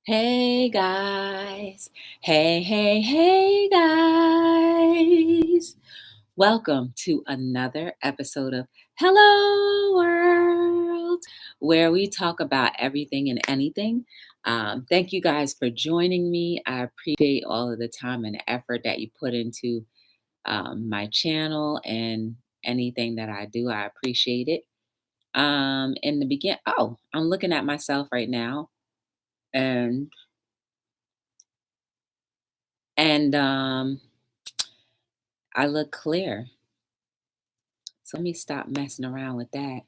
Hey guys. Hey guys. Welcome to another episode of Hello World, where we talk about everything and anything. Thank you guys for joining me. I appreciate all of the time and effort that you put into my channel and anything that I do. I appreciate it. In the I'm looking at myself right now and and I look clear. So let me stop messing around with that.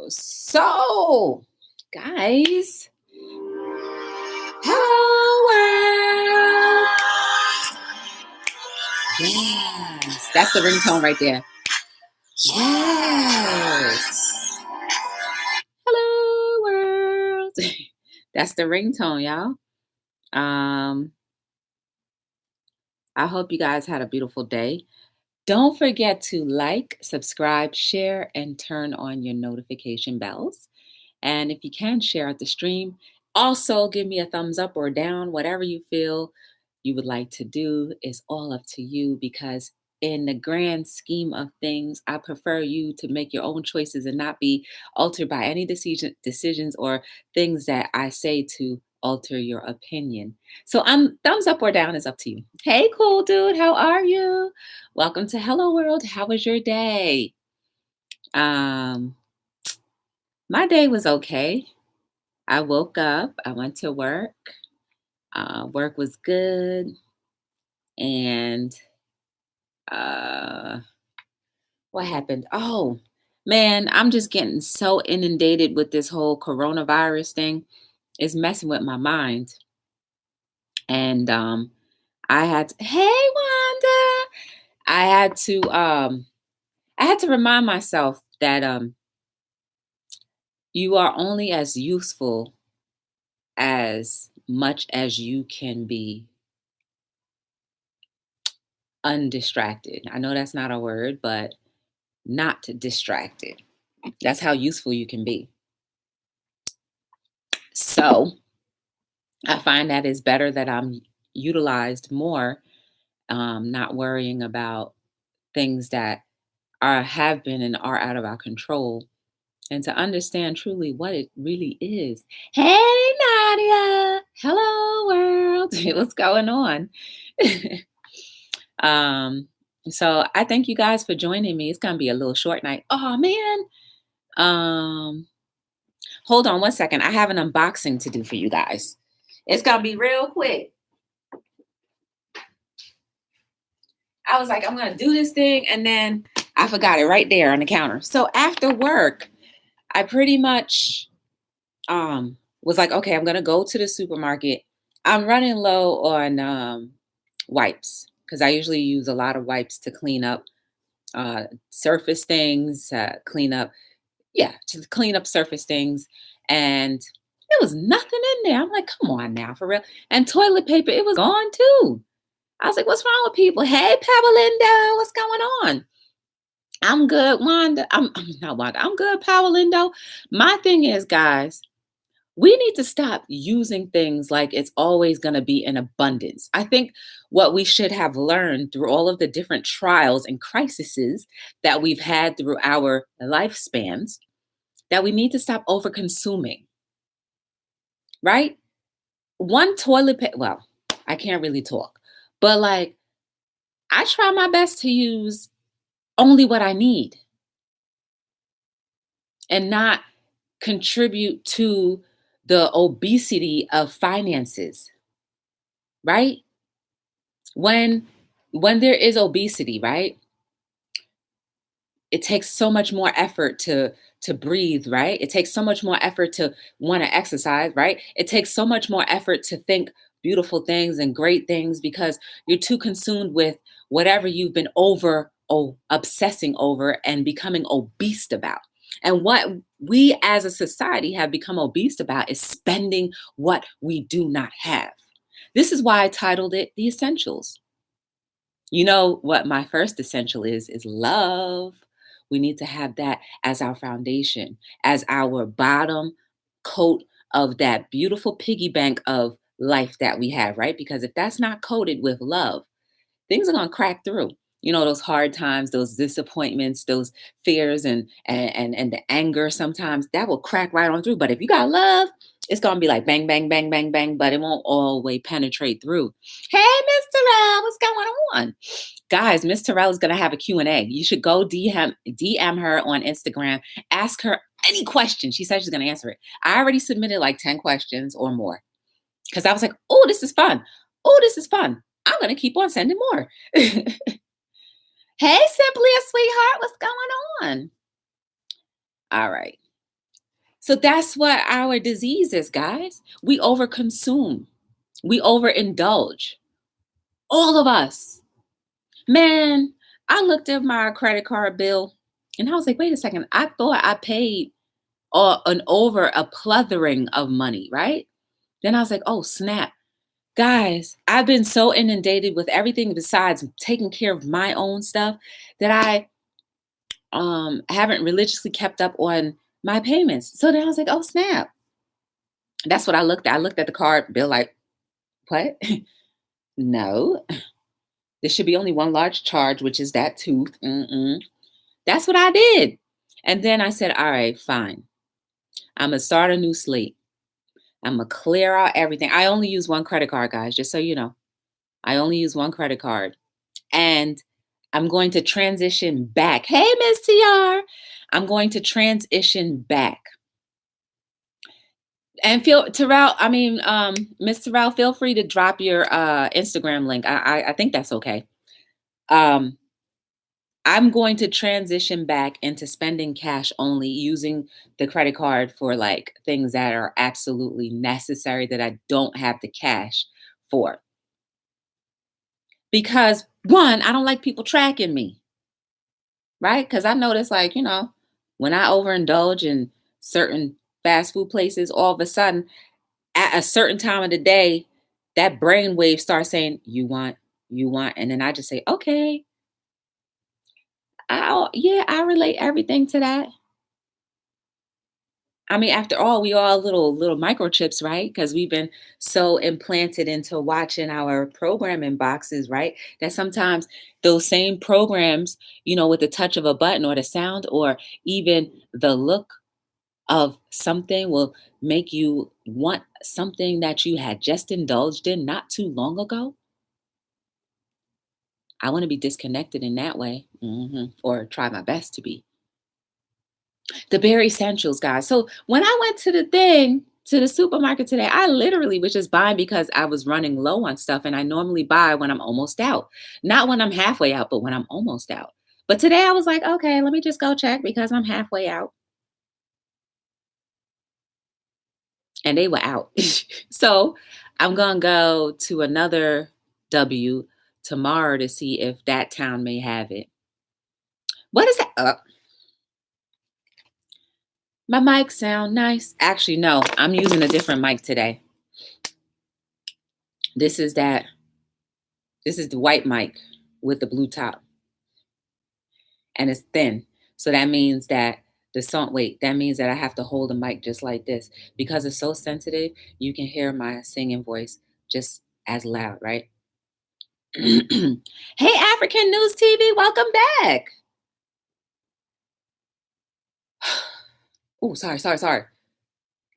So guys, hello world. Yes, that's the ringtone right there. Yes. Hello world. That's the ringtone, y'all. I hope you guys had a beautiful day. Don't forget to like, subscribe, share, and turn on your notification bells. And if you can, share out the stream. Also, give me a thumbs up or down, whatever you feel you would like to do is all up to you because in the grand scheme of things, I prefer you to make your own choices and not be altered by any decisions or things that I say to alter your opinion. So thumbs up or down is up to you. Hey, cool dude, how are you? Welcome to Hello World. How was your day? Um, my day was okay. I woke up, I went to work. Work was good. And uh, what happened? Oh, man, I'm just getting so inundated with this whole coronavirus thing. It's messing with my mind. And hey, Wanda. I had to, um, I had to remind myself that you are only as useful as much as you can be undistracted. I know that's not a word, but not distracted. That's how useful you can be. So I find that it's better that I'm utilized more, not worrying about things that have been and are out of our control, and to understand truly what it really is. Hey, Nadia. Hello, world. What's going on? um, so I thank you guys for joining me. It's gonna be a little short night. Oh man. Um, Hold on one second. I have an unboxing to do for you guys. It's going to be real quick. I was like, I'm going to do this thing. And then I forgot it right there on the counter. So after work, I pretty much was like, okay, I'm going to go to the supermarket. I'm running low on wipes because I usually use a lot of wipes to clean up surface things, to clean up surface things. And there was nothing in there. I'm like, come on now, for real. And toilet paper, it was gone too. I was like, what's wrong with people? Hey, Pabalindo, what's going on? I'm good, Wanda. I'm not Wanda. I'm good, Pabalindo. My thing is, guys, we need to stop using things like it's always going to be in abundance. I think what we should have learned through all of the different trials and crises that we've had through our lifespans, that we need to stop over consuming, right? One toilet paper, well, I can't really talk, but like I try my best to use only what I need and not contribute to the obesity of finances, right? When when there is obesity, right? It takes so much more effort to breathe, right? It takes so much more effort to want to exercise, right? It takes so much more effort to think beautiful things and great things because you're too consumed with whatever you've been obsessing over and becoming obese about. And what we as a society have become obese about is spending what we do not have. This is why I titled it The Essentials. You know what my first essential is love. We need to have that as our foundation, as our bottom coat of that beautiful piggy bank of life that we have, right? Because if that's not coated with love, things are gonna crack through. Those hard times, those disappointments, those fears and the anger sometimes that will crack right on through. But if you got love, it's gonna be like bang, bang, bang, bang, bang, but it won't always penetrate through. Hey, Miss Terrell, what's going on? Guys, Miss Terrell is gonna have a Q&A. You should go DM her on Instagram, ask her any question. She said she's gonna answer it. I already submitted like 10 questions or more because I was like, oh, this is fun. Oh, this is fun. I'm going to keep on sending more. Hey, Simply a Sweetheart, what's going on? All right. So that's what our disease is, guys. We overconsume, we overindulge. All of us. Man, I looked at my credit card bill and I was like, wait a second. I thought I paid over a plethering of money, right? Then I was like, oh, snap. Guys, I've been so inundated with everything besides taking care of my own stuff that I haven't religiously kept up on my payments. So then I was like, oh snap. That's what I looked at. I looked at the card bill like, what? No. There should be only one large charge, which is that tooth. That's what I did. And then I said, all right, fine. I'm going to start a new slate. I'm going to clear out everything. I only use one credit card, guys, just so you know. I only use one credit card. And I'm going to transition back. Hey, Miss TR. I'm going to transition back. And Miss Terrell, feel free to drop your Instagram link. I think that's okay. I'm going to transition back into spending cash only, using the credit card for like things that are absolutely necessary that I don't have the cash for. Because one, I don't like people tracking me, right? Because I notice, like, when I overindulge in certain fast food places, all of a sudden, at a certain time of the day, that brain wave starts saying, you want, and then I just say, okay. I relate everything to that. I mean, after all, we all little microchips, right? Because we've been so implanted into watching our programming boxes, right? That sometimes those same programs, with the touch of a button or the sound or even the look of something will make you want something that you had just indulged in not too long ago. I want to be disconnected in that way, or try my best to be. The bare essentials, guys. So when I went to the supermarket today, I literally was just buying because I was running low on stuff. And I normally buy when I'm almost out, not when I'm halfway out, but when I'm almost out. But today I was like, okay, let me just go check because I'm halfway out. And they were out. So I'm going to go to another W tomorrow to see if that town may have it. What is that? My mic sound nice. Actually, no, I'm using a different mic today. This is the white mic with the blue top. And it's thin. So that means that that means that I have to hold the mic just like this. Because it's so sensitive, you can hear my singing voice just as loud, right? Hey, African News TV, welcome back. Oh, sorry.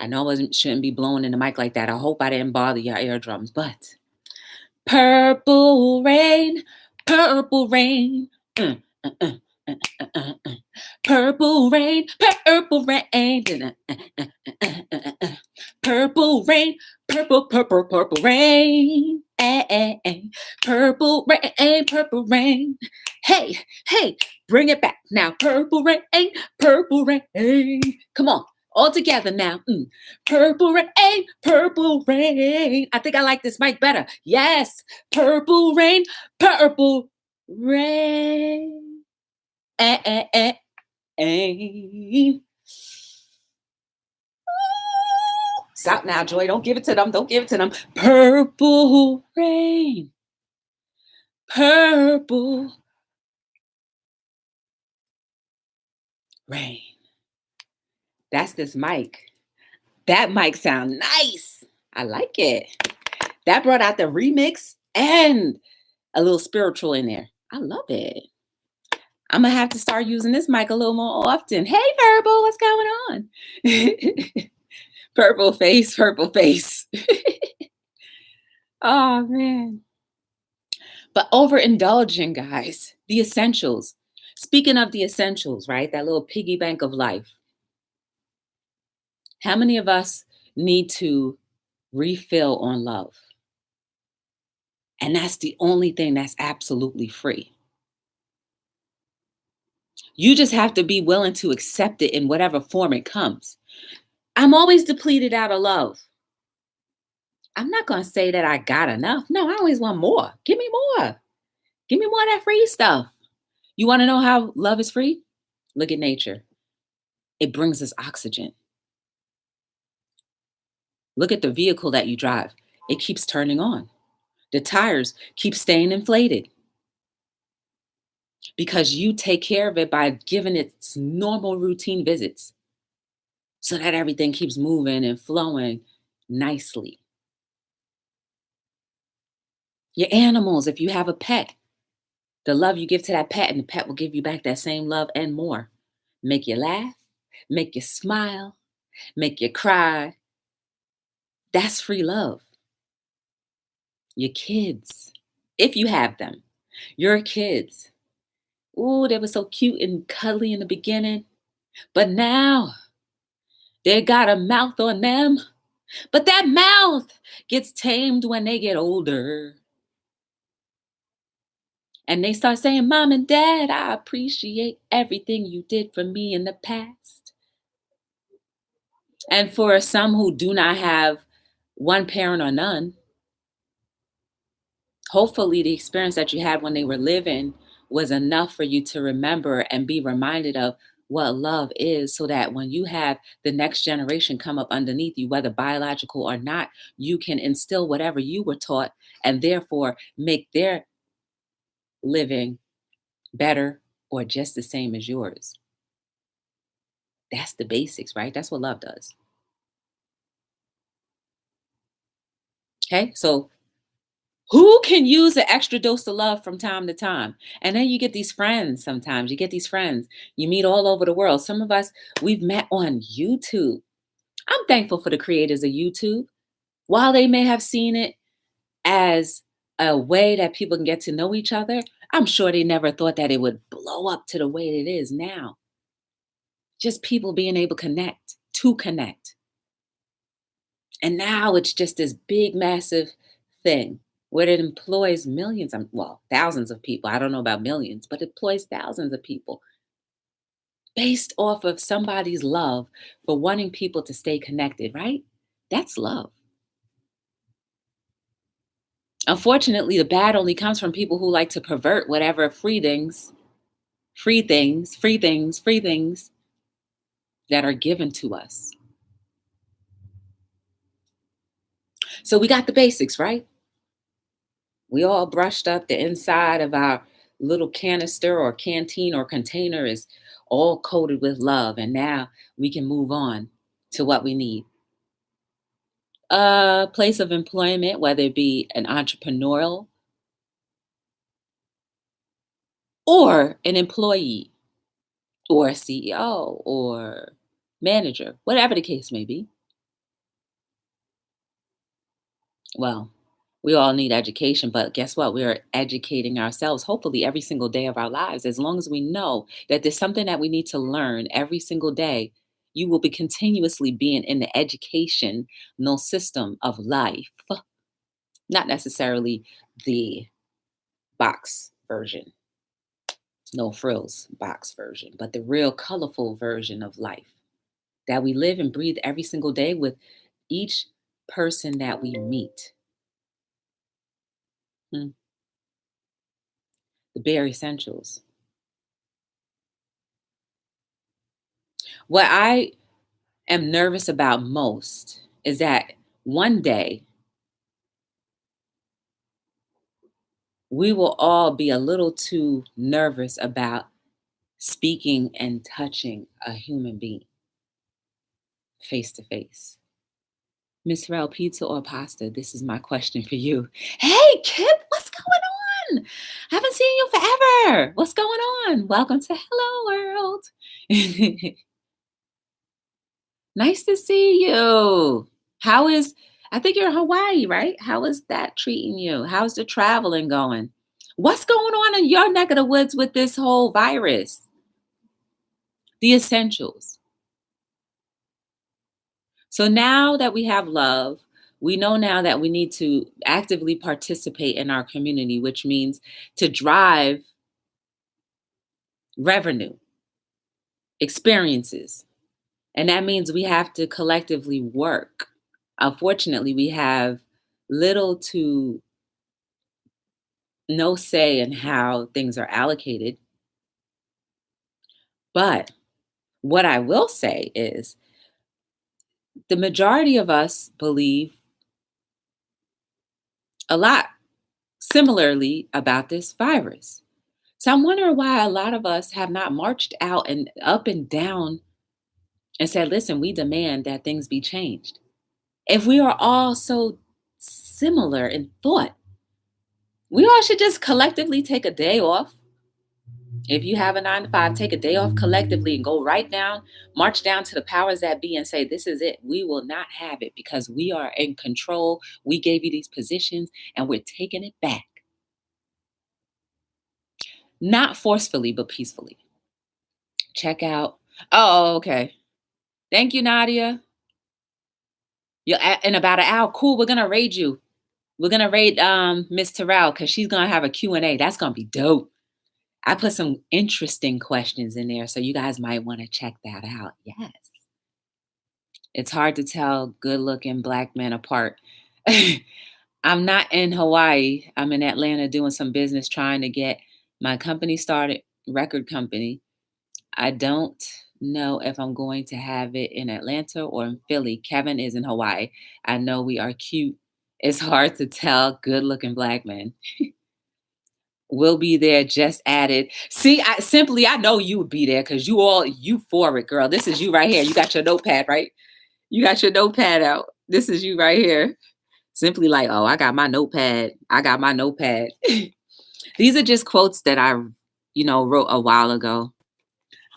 I know I shouldn't be blowing in the mic like that. I hope I didn't bother your eardrums, but purple rain, purple rain. Purple rain, purple rain. Purple rain, purple rain. Purple rain, purple rain. Hey, bring it back now. Purple rain, purple rain. Come on. All together now. Purple rain, purple rain. I think I like this mic better. Yes. Purple rain, purple rain. Stop now, Joy. Don't give it to them. Don't give it to them. Purple rain. Purple rain. That's this mic. That mic sound nice. I like it. That brought out the remix and a little spiritual in there. I love it. I'm gonna have to start using this mic a little more often. Hey, Purple, what's going on? Purple face, purple face. Oh man. But overindulging, guys, the essentials. Speaking of the essentials, right? That little piggy bank of life. How many of us need to refill on love? And that's the only thing that's absolutely free. You just have to be willing to accept it in whatever form it comes. I'm always depleted out of love. I'm not going to say that I got enough. No, I always want more. Give me more. Give me more of that free stuff. You want to know how love is free? Look at nature. It brings us oxygen. Look at the vehicle that you drive. It keeps turning on. The tires keep staying inflated because you take care of it by giving it its normal routine visits so that everything keeps moving and flowing nicely. Your animals, if you have a pet, the love you give to that pet and the pet will give you back that same love and more. Make you laugh, make you smile, make you cry. That's free love. Your kids, if you have them, your kids. Ooh, they were so cute and cuddly in the beginning, but now they got a mouth on them. But that mouth gets tamed when they get older. And they start saying, Mom and Dad, I appreciate everything you did for me in the past. And for some who do not have one parent or none, hopefully the experience that you had when they were living was enough for you to remember and be reminded of what love is, so that when you have the next generation come up underneath you, whether biological or not, you can instill whatever you were taught and therefore make their living better or just the same as yours. That's the basics, right? That's what love does. Okay, so who can use an extra dose of love from time to time? And then you get these friends sometimes. You get these friends you meet all over the world. Some of us, we've met on YouTube. I'm thankful for the creators of YouTube. While they may have seen it as a way that people can get to know each other, I'm sure they never thought that it would blow up to the way it is now. Just people being able to connect. And now it's just this big, massive thing where it employs millions, well, thousands of people. I don't know about millions, but it employs thousands of people based off of somebody's love for wanting people to stay connected, right? That's love. Unfortunately, the bad only comes from people who like to pervert whatever free things that are given to us. So we got the basics, right? We all brushed up the inside of our little canister or canteen or container is all coated with love. And now we can move on to what we need. A place of employment, whether it be an entrepreneurial or an employee or a CEO or manager, whatever the case may be. Well, we all need education, but guess what? We are educating ourselves, hopefully, every single day of our lives. As long as we know that there's something that we need to learn every single day, you will be continuously being in the educational system of life, not necessarily the box version, no frills box version, but the real colorful version of life that we live and breathe every single day with each person that we meet. Hmm. The bare essentials. What I am nervous about most is that one day we will all be a little too nervous about speaking and touching a human being face to face. Miss Rel, pizza or pasta? This is my question for you. Hey, Kip, what's going on? Haven't seen you forever. What's going on? Welcome to Hello World. Nice to see you. How is, I think you're in Hawaii, right? How is that treating you? How's the traveling going? What's going on in your neck of the woods with this whole virus? The essentials. So now that we have love, we know now that we need to actively participate in our community, which means to drive revenue, experiences. And that means we have to collectively work. Unfortunately, we have little to no say in how things are allocated. But what I will say is the majority of us believe a lot similarly about this virus. So I'm wondering why a lot of us have not marched out and up and down and said, listen, we demand that things be changed. If we are all so similar in thought, we all should just collectively take a day off. If you have a 9 to 5, take a day off collectively and go right down, march down to the powers that be and say, this is it. We will not have it because we are in control. We gave you these positions and we're taking it back. Not forcefully, but peacefully. Check out. Oh, okay. Thank you, Nadia. You're in about an hour. Cool. We're gonna raid you. We're gonna raid Miss Terrell because she's gonna have a Q&A. That's gonna be dope. I put some interesting questions in there, so you guys might want to check that out. Yes. It's hard to tell good-looking black men apart. I'm not in Hawaii. I'm in Atlanta doing some business, trying to get my company started, record company. I don't know if I'm going to have it in Atlanta or in Philly. Kevin is in Hawaii. I know we are cute. It's hard to tell good-looking black men. We'll be there, just added. See, I know you would be there because you for it, girl. This is you right here. You got your notepad, right? You got your notepad out. This is you right here. Simply like, oh, I got my notepad. I got my notepad. These are just quotes that I, wrote a while ago.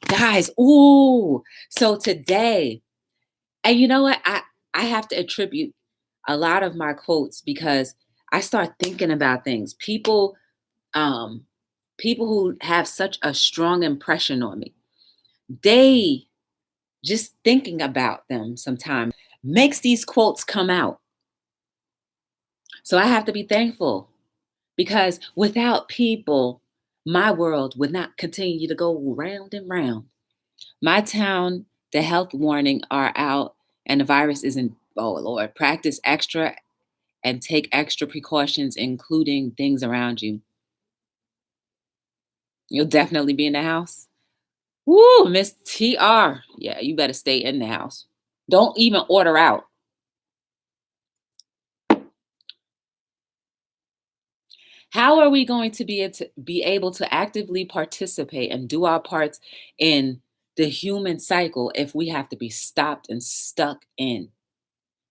Guys, ooh. So today, and you know what? I have to attribute a lot of my quotes because I start thinking about things. Um, people who have such a strong impression on me, they just thinking about them sometimes makes these quotes come out. So I have to be thankful because without people, my world would not continue to go round and round. My town, the health warning are out and the virus isn't, oh Lord, practice extra and take extra precautions, including things around you. You'll definitely be in the house. Woo, Miss TR. Yeah, you better stay in the house. Don't even order out. How are we going to be able to actively participate and do our parts in the human cycle if we have to be stopped and stuck in?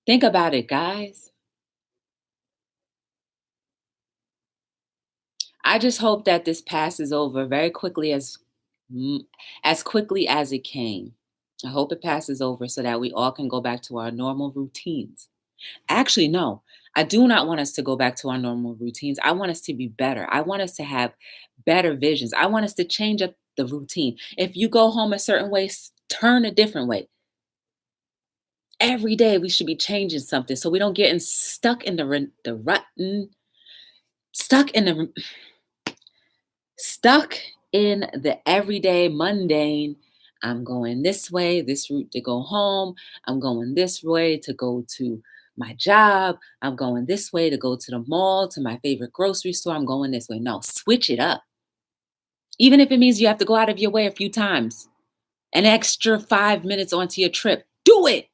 Think about it, guys. I just hope that this passes over very quickly as quickly as it came. I hope it passes over so that we all can go back to our normal routines. Actually, no, I do not want us to go back to our normal routines. I want us to be better. I want us to have better visions. I want us to change up the routine. If you go home a certain way, turn a different way. Every day we should be changing something so we don't get stuck in the rut, stuck in the stuck in the everyday mundane. I'm going this way, this route to go home. I'm going this way to go to my job. I'm going this way to go to the mall, to my favorite grocery store. I'm going this way. No, switch it up. Even if it means you have to go out of your way a few times, an extra 5 minutes onto your trip, do it.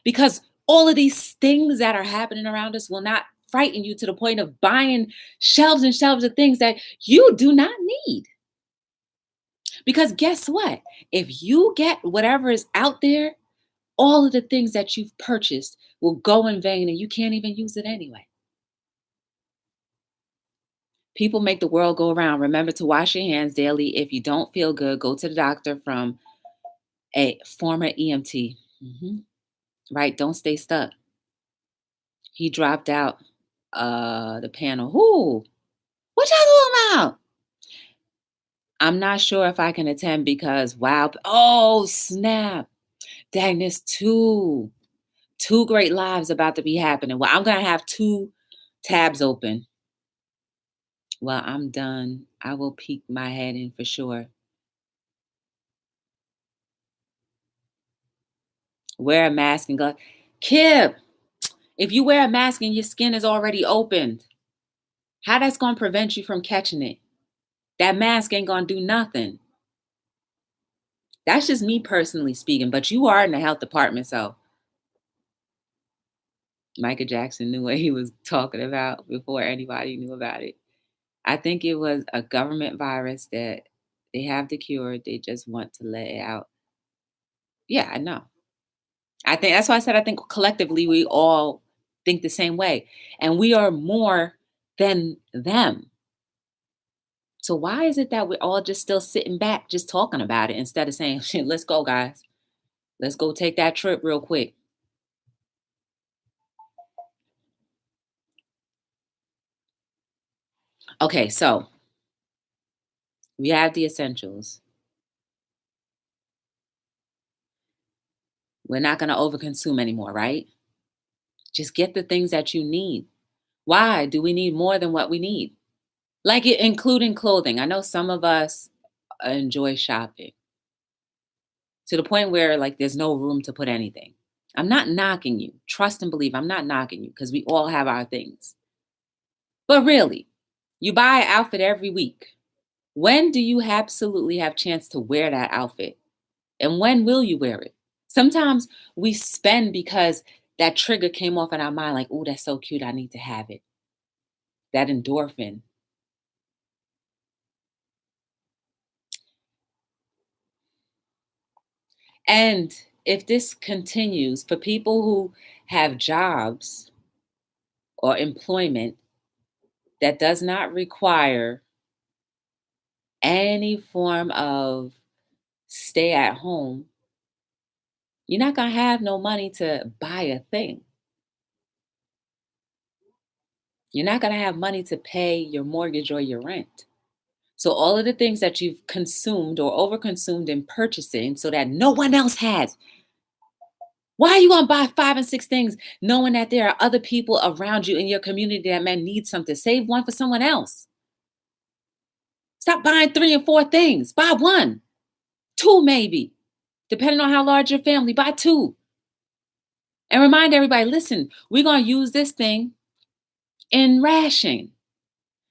Because all of these things that are happening around us will not frighten you to the point of buying shelves and shelves of things that you do not need. Because guess what? If you get whatever is out there, all of the things that you've purchased will go in vain and you can't even use it anyway. People make the world go around. Remember to wash your hands daily. If you don't feel good, go to the doctor from a former EMT. Right? Don't stay stuck. He dropped out the panel. Who? What y'all talking about? I'm not sure if I can attend because wow. Oh, snap. Dang, there's two great lives about to be happening. Well, I'm gonna have two tabs open. Well, I'm done. I will peek my head in for sure. Wear a mask and go. Kip, if you wear a mask and your skin is already opened, how that's gonna prevent you from catching it? That mask ain't gonna do nothing. That's just me personally speaking, but you are in the health department, so Michael Jackson knew what he was talking about before anybody knew about it. I think it was a government virus that they have the cure. They just want to let it out. Yeah, I know. I think that's why I said I think collectively we all think the same way. And we are more than them. So why is it that we're all just still sitting back, just talking about it instead of saying, "Shit, let's go, guys. Let's go take that trip real quick." Okay, so we have the essentials. We're not going to overconsume anymore, right? Just get the things that you need. Why do we need more than what we need? Like it, including clothing. I know some of us enjoy shopping to the point where like there's no room to put anything. I'm not knocking you. Trust and believe I'm not knocking you because we all have our things. But really, you buy an outfit every week. When do you absolutely have chance to wear that outfit? And when will you wear it? Sometimes we spend because that trigger came off in our mind like, oh, that's so cute. I need to have it. That endorphin. And if this continues for people who have jobs or employment that does not require any form of stay at home, you're not going to have no money to buy a thing. You're not going to have money to pay your mortgage or your rent. So all of the things that you've consumed or overconsumed in purchasing so that no one else has. Why are you going to buy 5 and 6 things knowing that there are other people around you in your community that may need something? Save one for someone else. Stop buying 3 and 4 things. Buy one, 2 maybe. Depending on how large your family, buy 2. And remind everybody, listen, we're going to use this thing in ration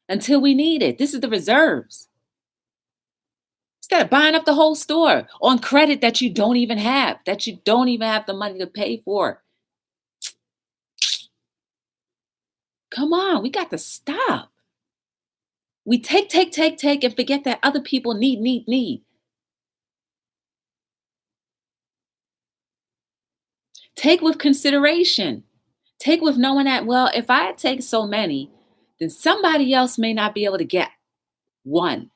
until we need it. This is the reserves. Instead of buying up the whole store on credit that you don't even have the money to pay for. Come on, we got to stop. We take and forget that other people need. Take with consideration. Take with knowing that, well, if I take so many, then somebody else may not be able to get one.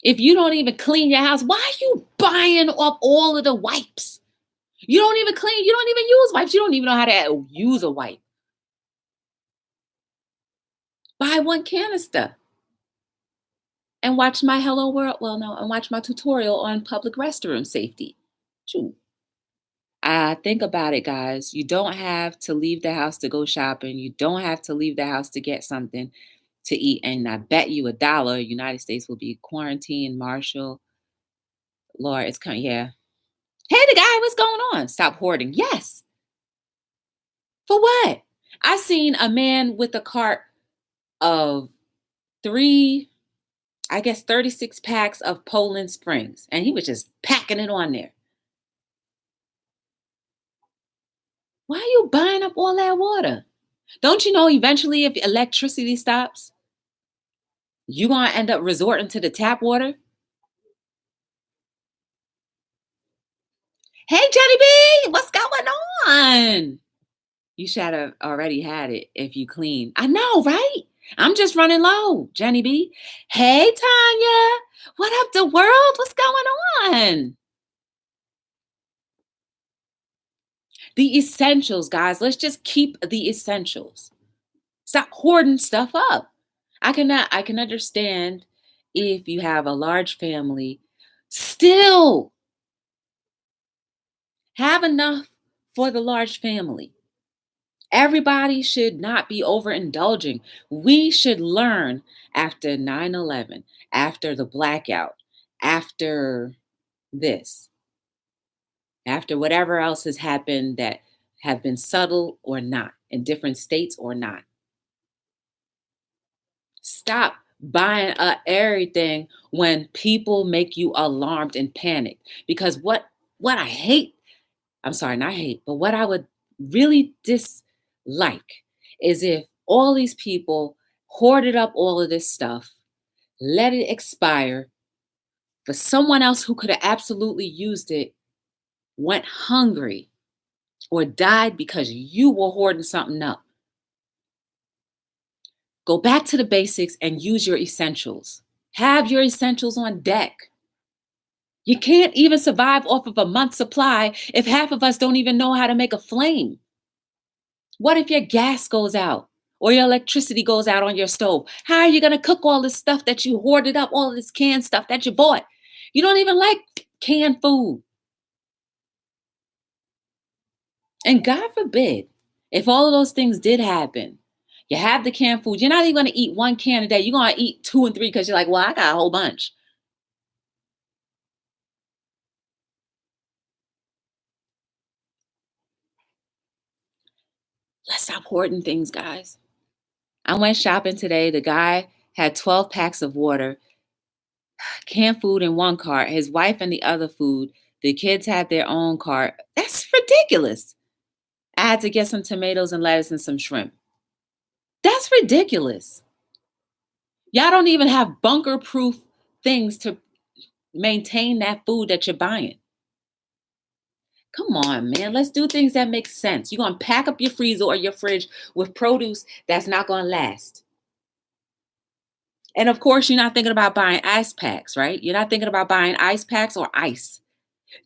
If you don't even clean your house, why are you buying up all of the wipes? You don't even clean, you don't even use wipes. You don't even know how to use a wipe. Buy one canister and watch my Hello World, and watch my tutorial on public restroom safety. Shoot. Think about it, guys. You don't have to leave the house to go shopping. You don't have to leave the house to get something to eat. And I bet you $1, United States will be quarantined, Marshall. Lord, it's coming. Yeah. Hey, the guy, what's going on? Stop hoarding. Yes. For what? I seen a man with a cart of 36 packs of Poland Springs, and he was just packing it on there. Why are you buying up all that water? Don't you know eventually if electricity stops, you're going to end up resorting to the tap water? Hey, Jenny B, what's going on? You should have already had it if you clean. I know, right? I'm just running low, Jenny B. Hey, Tanya. What up, the world? What's going on? The essentials, guys. Let's just keep the essentials. Stop hoarding stuff up. I can understand if you have a large family, still have enough for the large family. Everybody should not be overindulging. We should learn after 9/11, after the blackout, after this, after whatever else has happened that have been subtle or not, in different states or not. Stop buying everything when people make you alarmed and panicked. Because what I hate, I'm sorry, not hate, but what I would really dislike is if all these people hoarded up all of this stuff, let it expire, for someone else who could have absolutely used it went hungry or died because you were hoarding something up. Go back to the basics and use your essentials. Have your essentials on deck. You can't even survive off of a month's supply if half of us don't even know how to make a flame. What if your gas goes out or your electricity goes out on your stove? How are you going to cook all this stuff that you hoarded up, all this canned stuff that you bought? You don't even like canned food. And God forbid, if all of those things did happen, you have the canned food, you're not even going to eat one can a day. You're going to eat 2 and 3 because you're like, well, I got a whole bunch. Let's stop hoarding things, guys. I went shopping today. The guy had 12 packs of water, canned food in one cart, his wife and the other food. The kids had their own cart. That's ridiculous. I had to get some tomatoes and lettuce and some shrimp. That's ridiculous. Y'all don't even have bunker proof things to maintain that food that you're buying. Come on, man. Let's do things that make sense. You're going to pack up your freezer or your fridge with produce that's not going to last. And of course, you're not thinking about buying ice packs, right? You're not thinking about buying ice packs or ice,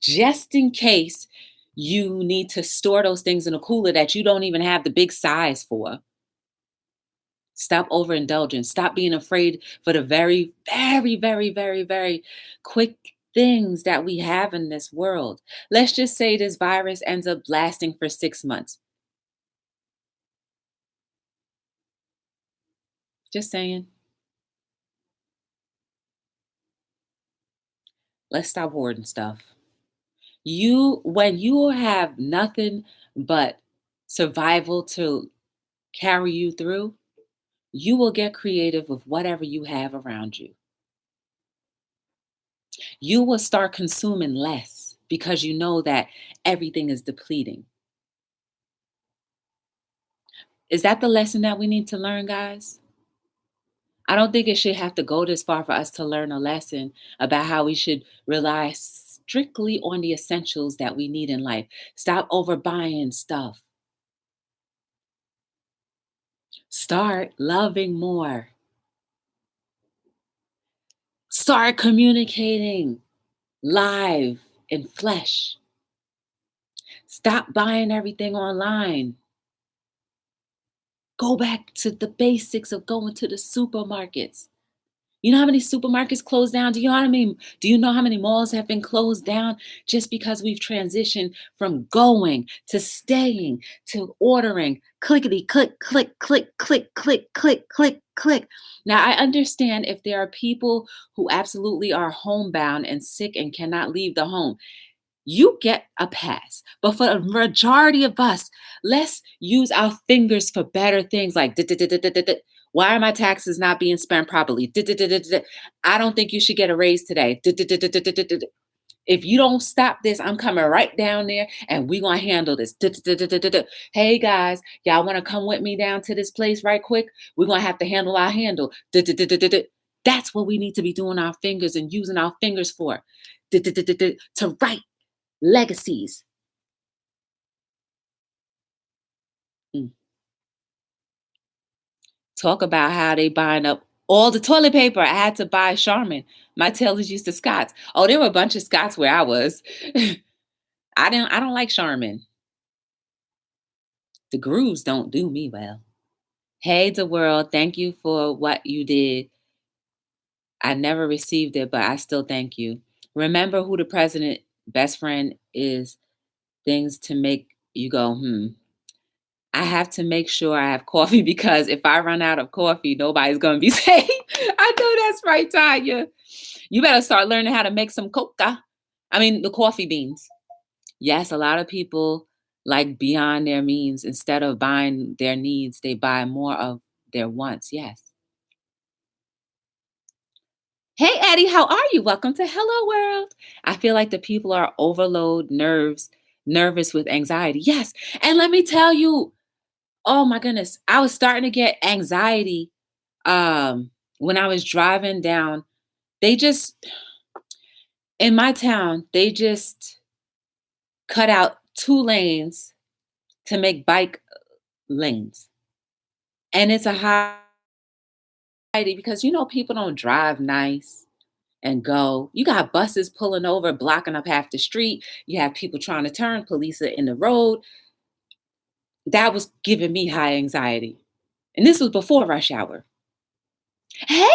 just in case you need to store those things in a cooler that you don't even have the big size for. Stop overindulging. Stop being afraid for the very, very, very, very, very quick things that we have in this world. Let's just say this virus ends up lasting for 6 months. Just saying. Let's stop hoarding stuff. When you have nothing but survival to carry you through, you will get creative with whatever you have around you. You will start consuming less because you know that everything is depleting. Is that the lesson that we need to learn, guys? I don't think it should have to go this far for us to learn a lesson about how we should rely strictly on the essentials that we need in life. Stop overbuying stuff. Start loving more. Start communicating live in flesh. Stop buying everything online. Go back to the basics of going to the supermarkets. You know how many supermarkets closed down? Do you know how many malls have been closed down just because we've transitioned from going to staying to ordering? Clickety click, click, click, click, click, click, click, click. Now I understand if there are people who absolutely are homebound and sick and cannot leave the home. You get a pass. But for the majority of us, let's use our fingers for better things like why are my taxes not being spent properly? I don't think you should get a raise today. If you don't stop this, I'm coming right down there and we're going to handle this. Hey guys, y'all want to come with me down to this place right quick? We're going to have to handle our handle. That's what we need to be doing our fingers and using our fingers for. To write Legacies. Mm. Talk about how they buying up all the toilet paper. I had to buy Charmin. My tailors used to Scott's. Oh, there were a bunch of Scott's where I was. I don't like Charmin. The grooves don't do me well. Hey, the world, thank you for what you did. I never received it, but I still thank you. Remember who the president best friend is. Things to make you go, I have to make sure I have coffee because if I run out of coffee, nobody's gonna be safe. I know that's right, Tanya. You better start learning how to make some coca. I mean, the coffee beans. Yes, a lot of people like beyond their means. Instead of buying their needs, they buy more of their wants. Yes. Hey, Eddie, how are you? Welcome to Hello World. I feel like the people are overload nerves, nervous with anxiety. Yes. And let me tell you, oh my goodness, I was starting to get anxiety when I was driving down. They just in my town, they just cut out 2 lanes to make bike lanes. And it's a high because people don't drive nice and go. You got buses pulling over, blocking up half the street. You have people trying to turn, police are in the road. That was giving me high anxiety. And this was before rush hour. Hey,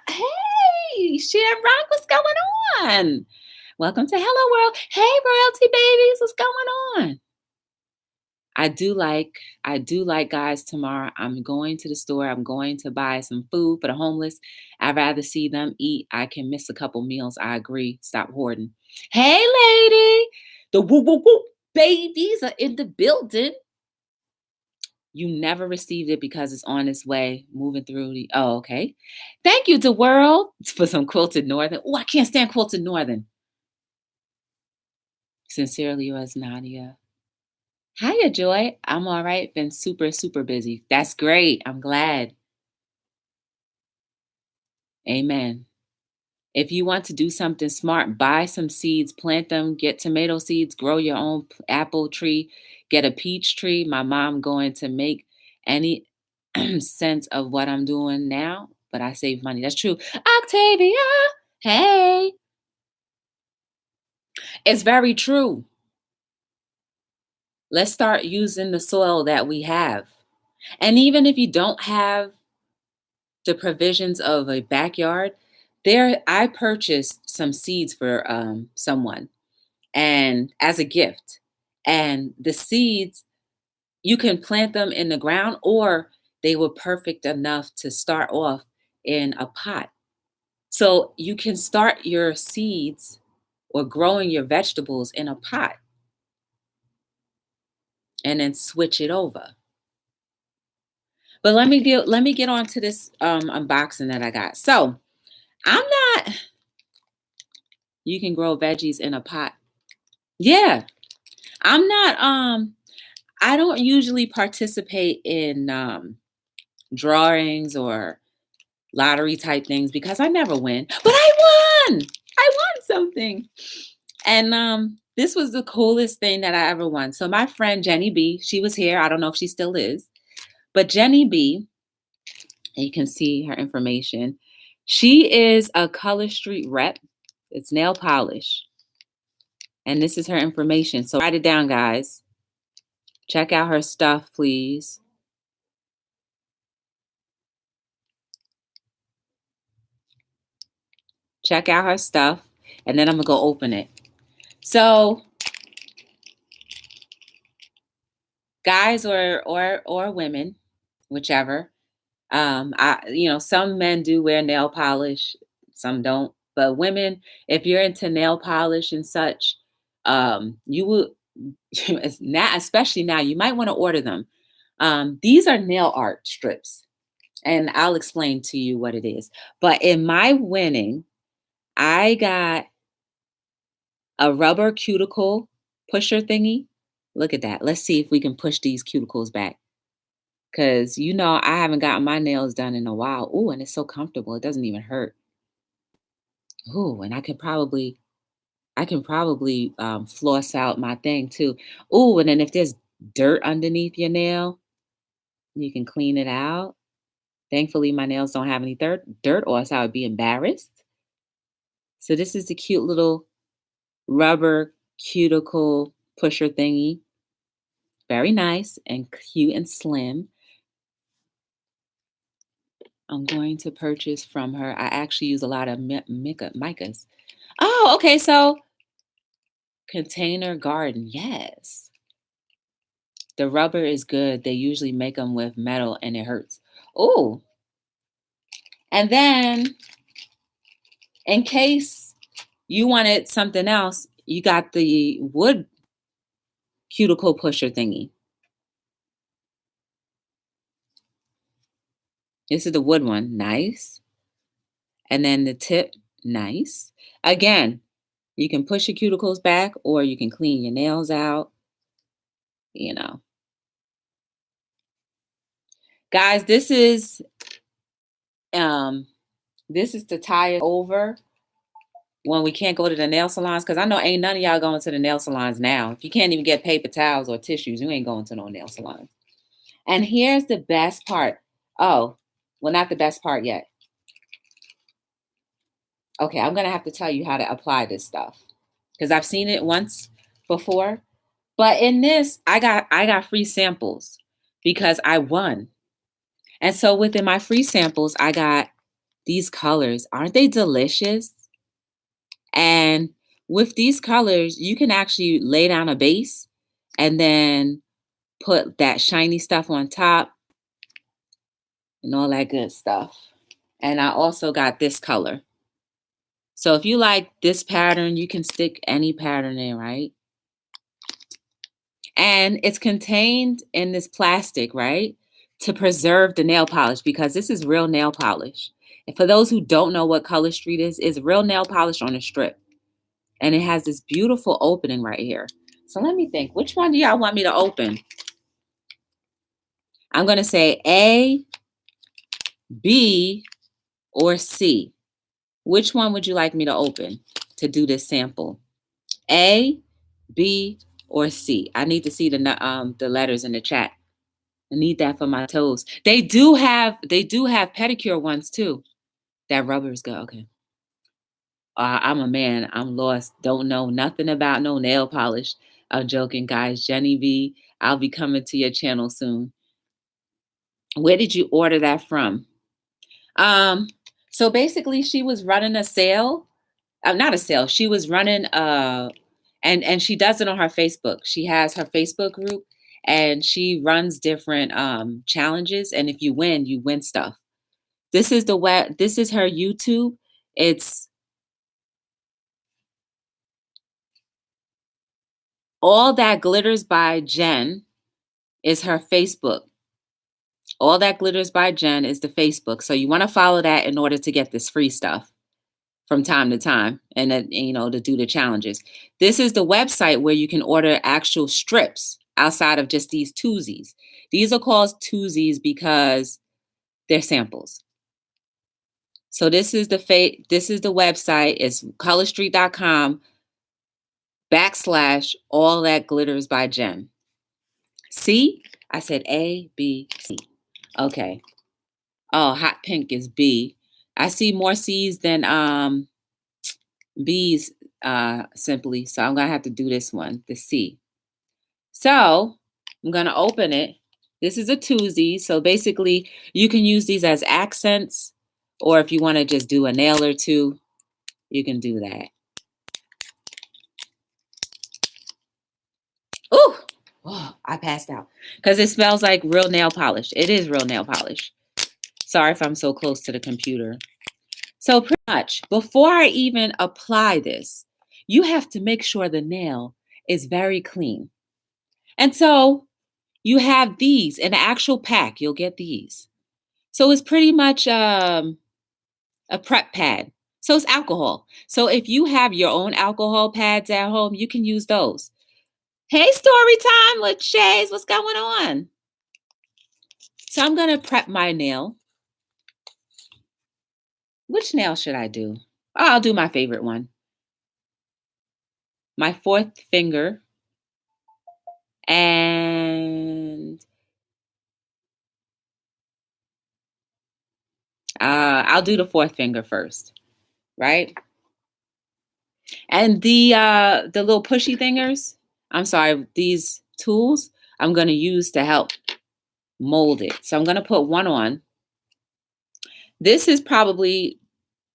hey, Sharon Rock, what's going on? Welcome to Hello World. Hey, royalty babies, what's going on? I do like guys tomorrow. I'm going to the store. I'm going to buy some food for the homeless. I'd rather see them eat. I can miss a couple meals. I agree. Stop hoarding. Hey, lady. The woo woo woo babies are in the building. You never received it because it's on its way, moving through the. Oh, okay. Thank you, the world, for some quilted northern. Oh, I can't stand quilted northern. Sincerely yours, Nadia. Hiya, Joy. I'm all right. Been super, super busy. That's great. I'm glad. Amen. If you want to do something smart, buy some seeds, plant them, get tomato seeds, grow your own apple tree, get a peach tree. My mom going to make any sense of what I'm doing now, but I save money. That's true. Octavia, hey, it's very true. Let's start using the soil that we have. And even if you don't have the provisions of a backyard, there I purchased some seeds for someone and as a gift. And the seeds, you can plant them in the ground or they were perfect enough to start off in a pot. So you can start your seeds or growing your vegetables in a pot and then switch it over. But let me get on to this unboxing that I got. So I'm not you can grow veggies in a pot. Yeah. I'm not I don't usually participate in drawings or lottery type things because I never win. But I won. I won something. And this was the coolest thing that I ever won. So my friend Jenny B, she was here. I don't know if she still is. But Jenny B, you can see her information. She is a Color Street rep. It's nail polish. And this is her information. So write it down, guys. Check out her stuff, please. Check out her stuff. And then I'm going to go open it. So guys or women, whichever. Some men do wear nail polish, some don't. But women, if you're into nail polish and such, you will it's now, especially now, you might want to order them. These are nail art strips, and I'll explain to you what it is. But in my winning, I got a rubber cuticle pusher thingy. Look at that. Let's see if we can push these cuticles back. Because, I haven't gotten my nails done in a while. Ooh, and it's so comfortable. It doesn't even hurt. Ooh, and I could probably I can probably floss out my thing too. Oh, and then if there's dirt underneath your nail, you can clean it out. Thankfully, my nails don't have any dirt, or else I would be embarrassed. So this is the cute little rubber cuticle pusher thingy. Very nice and cute and slim. I'm going to purchase from her. I actually use a lot of micas. Oh, okay. So Container Garden. Yes. The rubber is good. They usually make them with metal and it hurts. Oh, and then in case you wanted something else, you got the wood cuticle pusher thingy. This is the wood one. Nice. And then the tip. Nice. Again, you can push your cuticles back or you can clean your nails out. You know. Guys, this is to tie it over when we can't go to the nail salons, because I know ain't none of y'all going to the nail salons now. If you can't even get paper towels or tissues, you ain't going to no nail salons. And here's the best part. Oh, well, not the best part yet. Okay, I'm going to have to tell you how to apply this stuff because I've seen it once before. But in this, I got free samples because I won. And so within my free samples, I got these colors. Aren't they delicious? And with these colors, you can actually lay down a base and then put that shiny stuff on top and all that good stuff. And I also got this color. So if you like this pattern, you can stick any pattern in, right? And it's contained in this plastic, right? To preserve the nail polish, because this is real nail polish. And for those who don't know what Color Street is, it's real nail polish on a strip. And it has this beautiful opening right here. So let me think, which one do y'all want me to open? I'm going to say A, B, or C. Which one would you like me to open to do this sample? A, B, or C? I need to see the letters in the chat. I need that for my toes. They do have pedicure ones too. That rubber is good. Okay. I'm a man. I'm lost. Don't know nothing about no nail polish. I'm joking, guys. Jenny V, I'll be coming to your channel soon. Where did you order that from? So basically she was running a sale. Not a sale. She was running and she does it on her Facebook. She has her Facebook group and she runs different challenges, and if you win stuff. This is her YouTube. It's All That Glitters by Jen is her Facebook. All That Glitters by Jen is the Facebook. So you want to follow that in order to get this free stuff from time to time and to do the challenges. This is the website where you can order actual strips outside of just these twosies. These are called twosies because they're samples. So this is the website. It's colorstreet.com / All That Glitters by Jen. C? I said A, B, C. Okay. Oh, hot pink is B. I see more C's than B's simply. So I'm going to have to do this one, the C. So I'm going to open it. This is a twosie. So basically you can use these as accents, or if you want to just do a nail or two, you can do that. Ooh, oh, I passed out because it smells like real nail polish. It is real nail polish. Sorry if I'm so close to the computer. So pretty much before I even apply this, you have to make sure the nail is very clean. And so you have these in the actual pack. You'll get these. So it's pretty much a prep pad. So it's alcohol. So if you have your own alcohol pads at home, you can use those. Hey, story time with Shays. What's going on? So I'm going to prep my nail. Which nail should I do? Oh, I'll do my favorite one. my fourth finger, and I'll do the fourth finger first, right? And the little pushy fingers, I'm sorry, these tools I'm going to use to help mold it. So I'm going to put one on. This is probably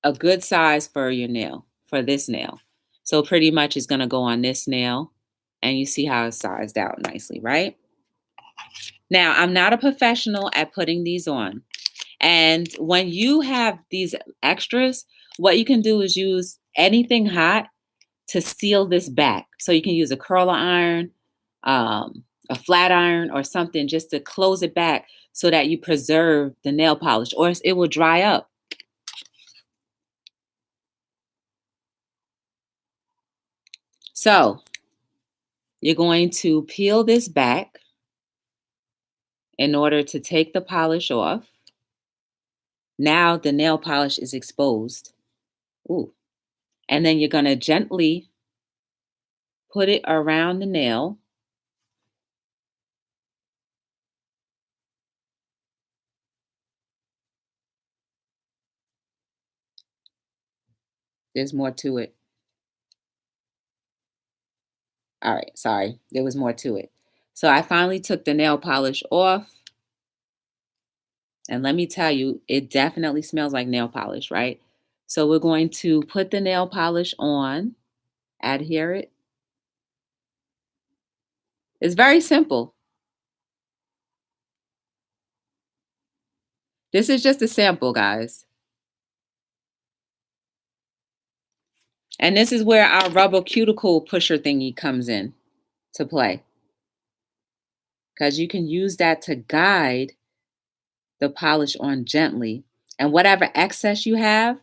a good size for your nail, for this nail. So pretty much it's going to go on this nail, and you see how it's sized out nicely, right? Now, I'm not a professional at putting these on. And when you have these extras, what you can do is use anything hot to seal this back. So you can use a curler iron, a flat iron, or something just to close it back so that you preserve the nail polish, or it will dry up. So you're going to peel this back in order to take the polish off. Now the nail polish is exposed. Ooh. And then you're going to gently put it around the nail. There's more to it. All right, sorry. There was more to it. So I finally took the nail polish off. And let me tell you, it definitely smells like nail polish, right? So we're going to put the nail polish on, adhere it. It's very simple. This is just a sample, guys. And this is where our rubber cuticle pusher thingy comes in to play. Because you can use that to guide the polish on gently. And whatever excess you have,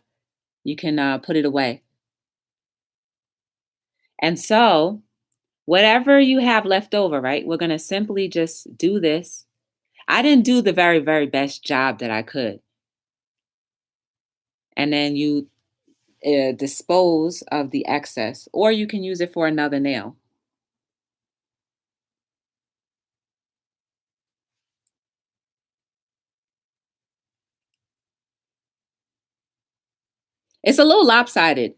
you can put it away. And so, whatever you have left over, right, we're going to simply just do this. I didn't do the very, very best job that I could. And then you dispose of the excess, or you can use it for another nail. It's a little lopsided,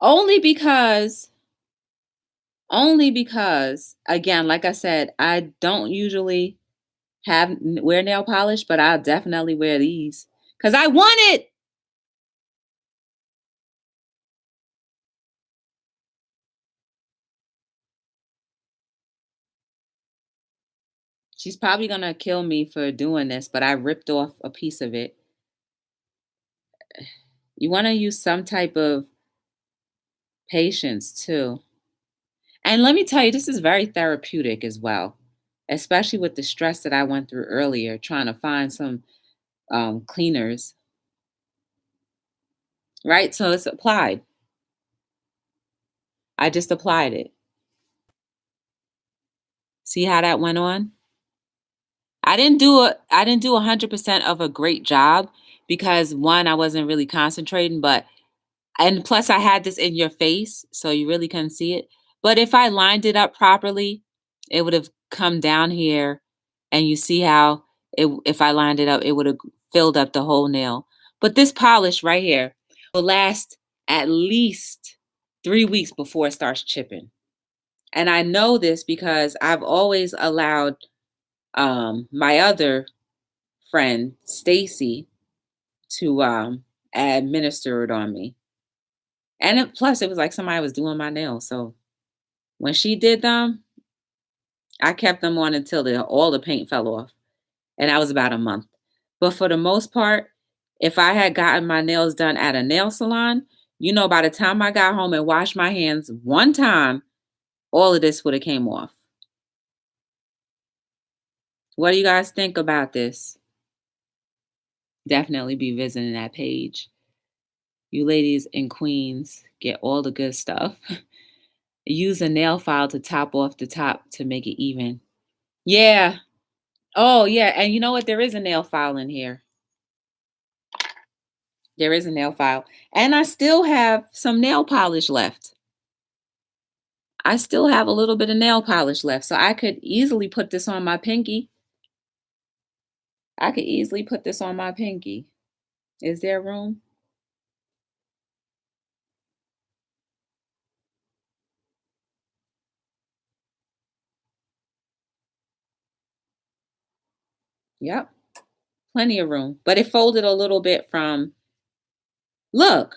only because, again, like I said, I don't usually wear nail polish, but I'll definitely wear these because I want it. She's probably gonna kill me for doing this, but I ripped off a piece of it. You want to use some type of patience too. And let me tell you, this is very therapeutic as well, especially with the stress that I went through earlier, trying to find some cleaners, right? So it's applied. I just applied it. See how that went on? I didn't do 100% of a great job because one, I wasn't really concentrating, but and plus I had this in your face, so you really couldn't see it. But if I lined it up properly, it would have come down here, and you see how if I lined it up, it would have filled up the whole nail. But this polish right here will last at least 3 weeks before it starts chipping. And I know this because I've always allowed my other friend, Stacy, to administer it on me. And plus, it was like somebody was doing my nails. So when she did them, I kept them on until all the paint fell off. And that was about a month. But for the most part, if I had gotten my nails done at a nail salon, by the time I got home and washed my hands one time, all of this would have came off. What do you guys think about this? Definitely be visiting that page. You ladies in Queens get all the good stuff. Use a nail file to top off the top to make it even. Yeah. Oh, yeah. And you know what? There is a nail file in here. There is a nail file. And I still have some nail polish left. I still have a little bit of nail polish left, so I could easily put this on my pinky. I could easily put this on my pinky. Is there room? Yep, plenty of room. But it folded a little bit from, look,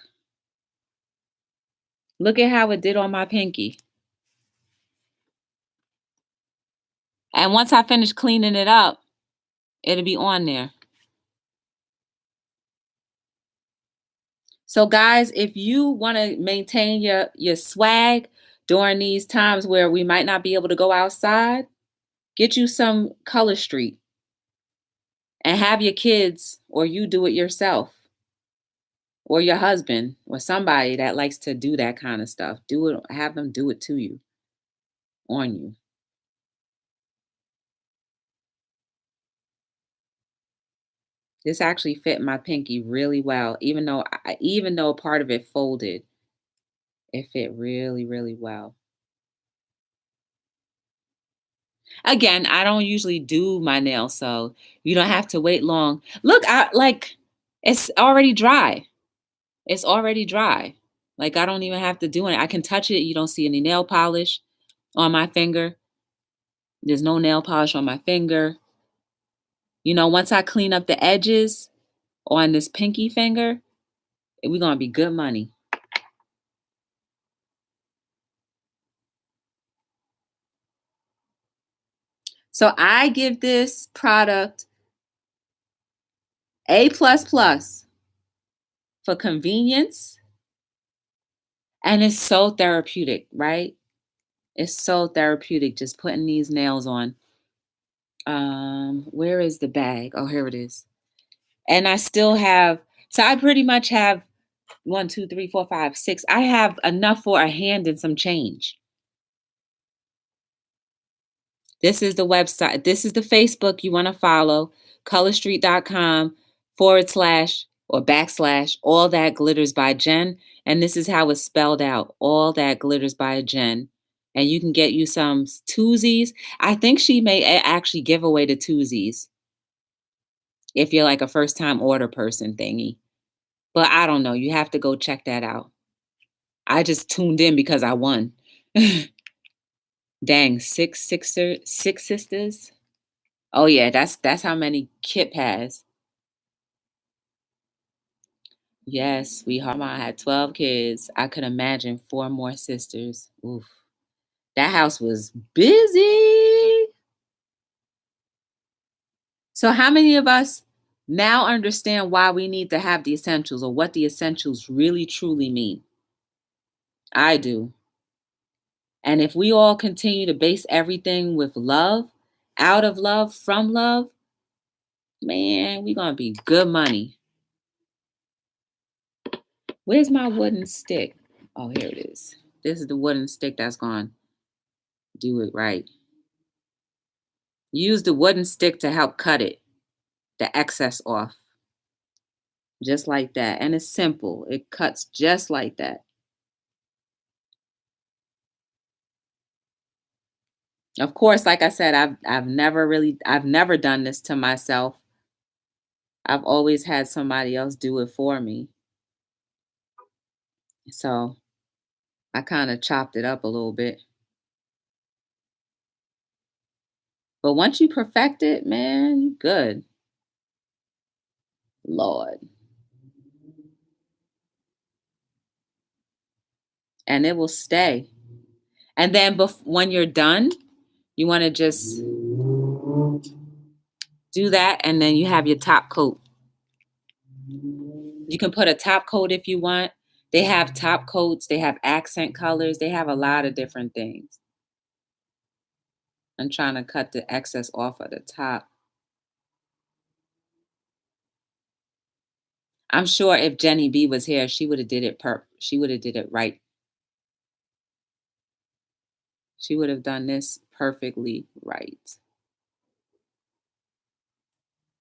look at how it did on my pinky. And once I finish cleaning it up, it'll be on there. So guys, if you want to maintain your swag during these times where we might not be able to go outside, get you some Color Street and have your kids or you do it yourself or your husband or somebody that likes to do that kind of stuff. Do it, have them do it to you, on you. This actually fit my pinky really well, even though part of it folded, it fit really, really well. Again, I don't usually do my nails, so you don't have to wait long. Look, I like it's already dry. It's already dry. Like I don't even have to do it. I can touch it. You don't see any nail polish on my finger. There's no nail polish on my finger. Once I clean up the edges on this pinky finger, we're gonna be good money. So I give this product A plus plus for convenience, and it's so therapeutic, right? It's so therapeutic just putting these nails on. Where is the bag? Oh, here it is. And I still have, so I pretty much have 1, 2, 3, 4, 5, 6. I have enough for a hand and some change. This is the website. This is the Facebook you want to follow, colorstreet.com/or all that glitters by Jen. And this is how it's spelled out. All that glitters by Jen. And you can get you some twosies. I think she may actually give away the twosies if you're like a first time order person thingy. But I don't know. You have to go check that out. I just tuned in because I won. Dang, six sisters. Oh yeah, that's how many Kip has. Yes, sweetheart. I had 12 kids. I could imagine 4 more sisters. Oof. That house was busy. So how many of us now understand why we need to have the essentials or what the essentials really truly mean? I do. And if we all continue to base everything with love, out of love, from love, man, we're going to be good money. Where's my wooden stick? Oh, here it is. This is the wooden stick that's going to do it right. Use the wooden stick to help cut it, the excess off. Just like that. And it's simple. It cuts just like that. Of course, like I said, I've never done this to myself. I've always had somebody else do it for me. So I kind of chopped it up a little bit. But once you perfect it, man, you good. Lord. And it will stay. And then when you're done, you want to just do that. And then you have your top coat. You can put a top coat if you want. They have top coats. They have accent colors. They have a lot of different things. I'm trying to cut the excess off of the top. I'm sure if Jenny B was here, she would have did it she would have did it right. She would have done this perfectly right.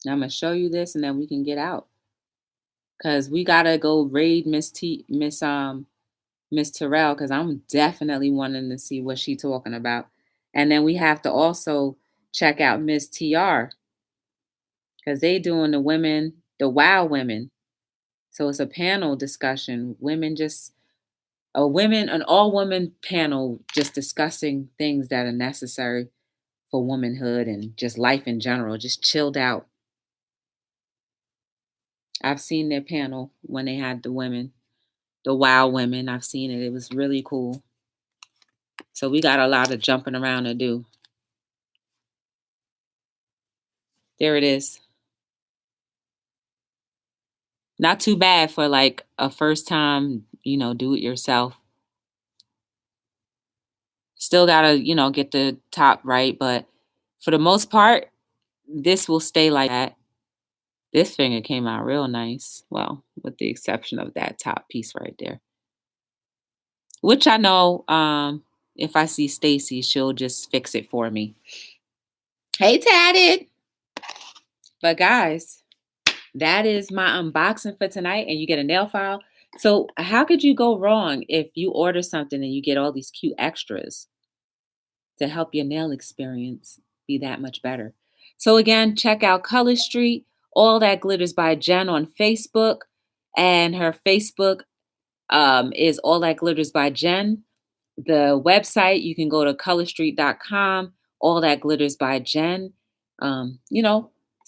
Now I'm gonna show you this and then we can get out. Cause we gotta go raid Miss Miss Terrell, because I'm definitely wanting to see what she's talking about. And then we have to also check out Miss TR because they doing the women, the wow women. So it's a panel discussion. An all women panel just discussing things that are necessary for womanhood and just life in general, just chilled out. I've seen their panel when they had the women, the wow women. I've seen it. It was really cool. So we got a lot of jumping around to do. There it is. Not too bad for like a first time, do it yourself. Still gotta, get the top right, but for the most part, this will stay like that. This finger came out real nice. Well, with the exception of that top piece right there. Which I know, if I see Stacy, she'll just fix it for me. Hey, Tatted. But guys, that is my unboxing for tonight, and you get a nail file. So how could you go wrong if you order something and you get all these cute extras to help your nail experience be that much better? So again, check out Color Street, All That Glitters by Jen on Facebook, and her Facebook is All That Glitters by Jen. The website, you can go to colorstreet.com, All That Glitters by Jen.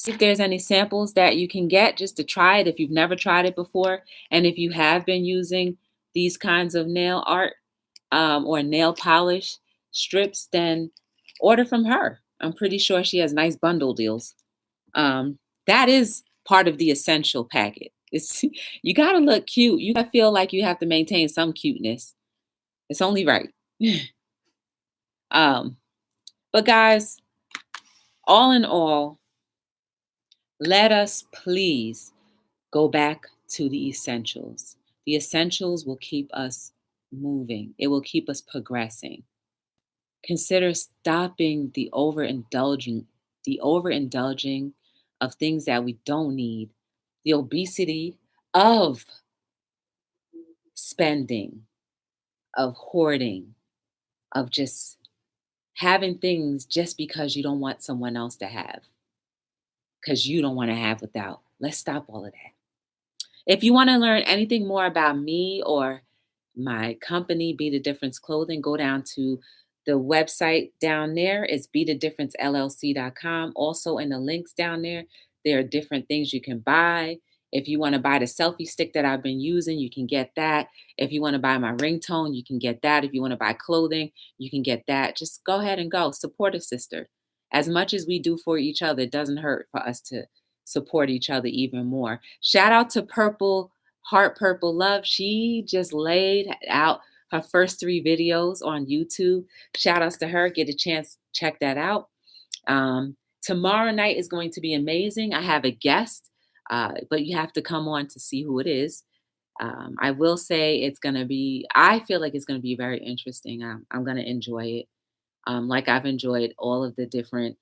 See if there's any samples that you can get just to try it if you've never tried it before. And if you have been using these kinds of nail art or nail polish strips, then order from her. I'm pretty sure she has nice bundle deals. That is part of the essential packet. It's you gotta look cute. You gotta feel like you have to maintain some cuteness. It's only right. um, but guys, all in all, let us please go back to the essentials. The essentials will keep us moving. It will keep us progressing. Consider stopping the overindulging of things that we don't need, the obesity of spending, of hoarding, of just having things just because you don't want someone else to have, because you don't want to have without. Let's stop all of that. If you want to learn anything more about me or my company, Be the Difference Clothing, go down to the website down there. It's BeTheDifferenceLLC.com. Also, in the links down there are different things you can buy. If you want to buy the selfie stick that I've been using, you can get that. If you want to buy my ringtone, you can get that. If you want to buy clothing, you can get that. Just go ahead and go. Support a sister. As much as we do for each other, it doesn't hurt for us to support each other even more. Shout out to Heart Purple Love. She just laid out her first 3 videos on YouTube. Shout outs to her. Get a chance, check that out. Tomorrow night is going to be amazing. I have a guest, but you have to come on to see who it is. I will say I feel like it's going to be very interesting. I'm going to enjoy it. Like I've enjoyed all of the different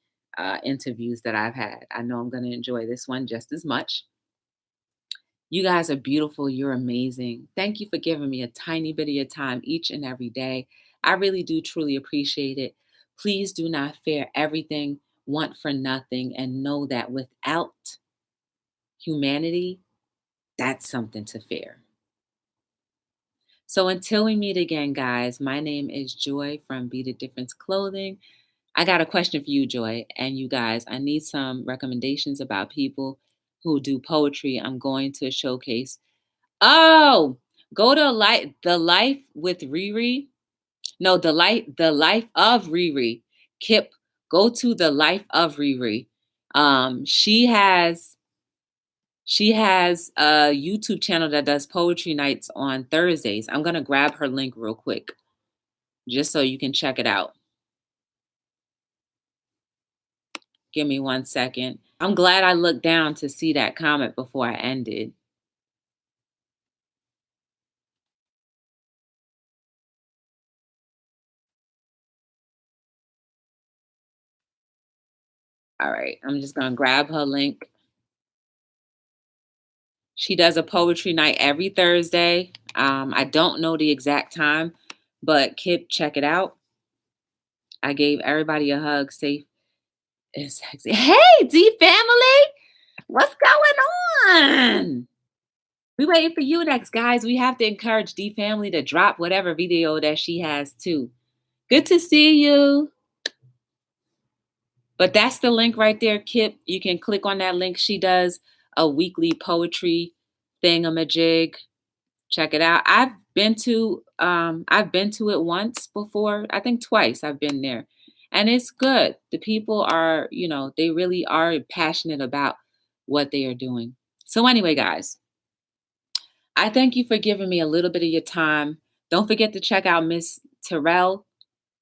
interviews that I've had. I know I'm going to enjoy this one just as much. You guys are beautiful. You're amazing. Thank you for giving me a tiny bit of your time each and every day. I really do truly appreciate it. Please do not fear everything, want for nothing, and know that without humanity, that's something to fear. So until we meet again, guys, my name is Joy from Be the Difference Clothing. I got a question for you, Joy, and you guys. I need some recommendations about people who do poetry. I'm going to showcase. Oh, go to the life with Riri. No, the life of Riri. Kip, go to the life of Riri. She has a YouTube channel that does poetry nights on Thursdays. I'm gonna grab her link real quick, just so you can check it out. Give me 1 second. I'm glad I looked down to see that comment before I ended. All right, I'm just gonna grab her link. She does a poetry night every Thursday. I don't know the exact time, but Kip, check it out. I gave everybody a hug, safe and sexy. Hey, D family, what's going on? We waiting for you next, guys. We have to encourage D family to drop whatever video that she has too. Good to see you. But that's the link right there, Kip. You can click on that link. She does a weekly poetry thingamajig. Check it out. I've been to it once before. I think twice I've been there. And it's good. The people are, they really are passionate about what they are doing. So anyway, guys, I thank you for giving me a little bit of your time. Don't forget to check out Miss Terrell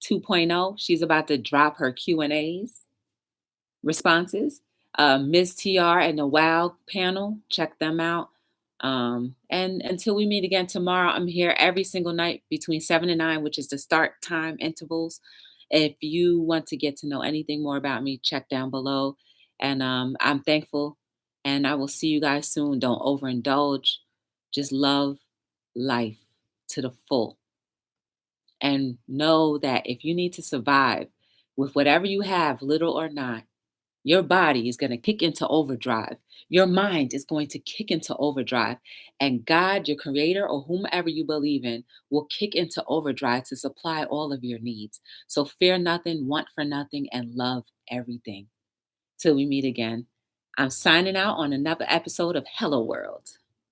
2.0. She's about to drop her Q&As responses. Ms. TR and the WOW panel, check them out. And until we meet again tomorrow, I'm here every single night between 7 and 9, which is the start time intervals. If you want to get to know anything more about me, check down below. And I'm thankful. And I will see you guys soon. Don't overindulge. Just love life to the full. And know that if you need to survive with whatever you have, little or not, your body is going to kick into overdrive. Your mind is going to kick into overdrive. And God, your creator, or whomever you believe in, will kick into overdrive to supply all of your needs. So fear nothing, want for nothing, and love everything. Till we meet again. I'm signing out on another episode of Hello World.